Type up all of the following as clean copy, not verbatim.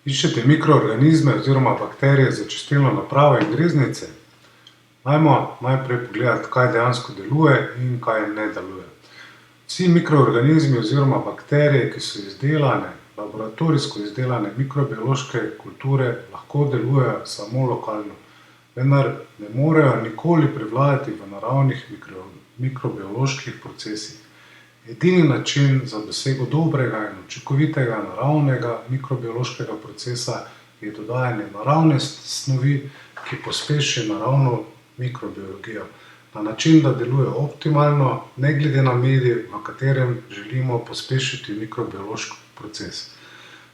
Iščete mikroorganizme oziroma bakterije za čistilno napravo in greznice? Dajmo najprej pogledati, kaj dejansko deluje in kaj ne deluje. Vsi mikroorganizmi oziroma bakterije, ki so izdelane, laboratorijsko izdelane mikrobiološke kulture, lahko delujejo samo lokalno, vendar ne morejo nikoli prevladati v naravnih mikrobioloških procesih. Edini način za dosego dobrega in učinkovitega naravnega mikrobiološkega procesa je dodajanje naravne snovi, ki pospeši naravno mikrobiologijo na način, da deluje optimalno, ne glede na medij, v katerem želimo pospešiti mikrobiološki proces.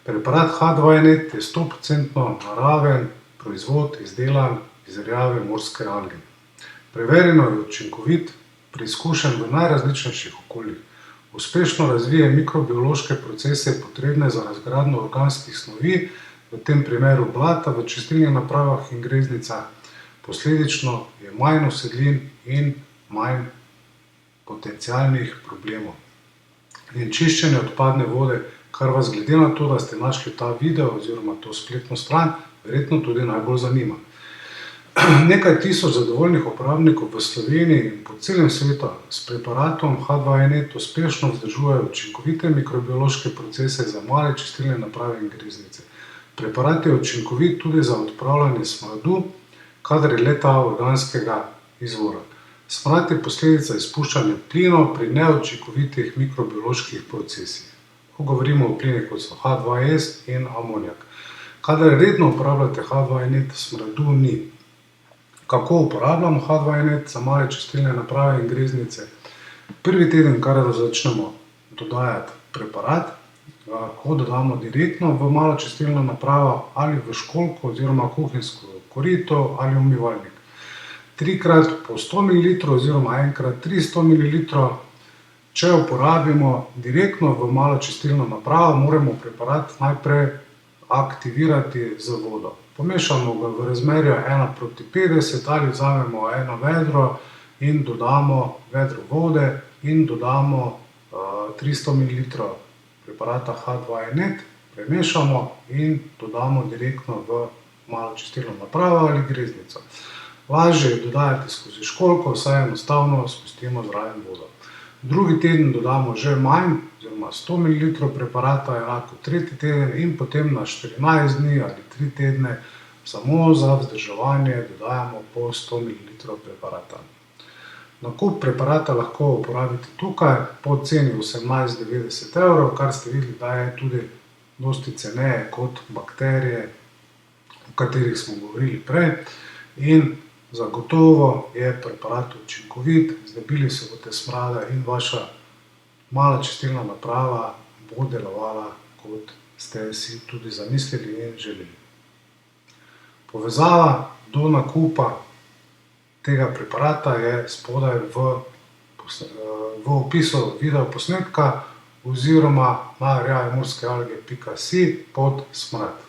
Preparat H2Net je 100% naraven proizvod, izdelan iz rjave morske alge. Preverjeno je učinkovit, preizkušen v najrazličnejših okoljih. Uspešno razvije mikrobiološke procese, potrebne za razgradnjo organskih snovi, v tem primeru blata v čistilnih napravah in greznicah. Posledično je manj usedlin in manj potencialnih problemov. In čiščenje odpadne vode, kar vas glede na to, da ste našli ta video oziroma to spletno stran, verjetno tudi najbolj zanima. Nekaj tisoč zadovoljnih uporabnikov v Sloveniji in po celem svetu s preparatom H2Net uspešno vzdržujejo učinkovite mikrobiološke procese za male čistilne naprave in greznice. Preparat je učinkovit tudi za odpravljanje smradu, kadar je le-ta organskega izvora. Smrad je posledica izpuščanja plinov pri neučinkovitih mikrobioloških procesih. Ko govorimo o plinih, kot so H2S in amonijak. Kadar redno uporabljate H2Net, smradu ni. Kako uporabljamo H2Net za male čistilne naprave in greznice? Prvi teden, kar začnemo dodajati preparat, lahko dodamo direktno v malo čistilno napravo ali v školjko oziroma kuhinjsko korito ali umivalnik. 3x po 100 ml oziroma 1x 300 ml. Če uporabimo direktno v malo čistilno napravo, moramo preparat najprej aktivirati z vodo. Pomešamo ga v razmerju 1:50 ali vzamemo eno vedro in dodamo vedro vode in dodamo 300 ml preparata H2Net, premešamo in dodamo direktno v malo čistilno napravo ali greznico. Lažje je dodajati skozi školjko, saj enostavno spustimo zraven vodo. Drugi teden dodamo že manj, oziroma 100 ml preparata, enako tretji teden in potem na 14 dni ali 3 tedne samo za vzdrževanje dodajamo po 100 ml preparata. Nakup preparata lahko uporabite tukaj po ceni 18,90 €, kar ste videli, da je tudi dosti ceneje kot bakterije, o katerih smo govorili prej. In zagotovo je preparat učinkovit, znebili se boste smrada in vaša mala čistilna naprava bo delovala, kot ste si tudi zamislili in želeli. Povezava do nakupa tega preparata je spodaj v opisu videoposnetka oziroma na rjavemorske alge.si pod smrad.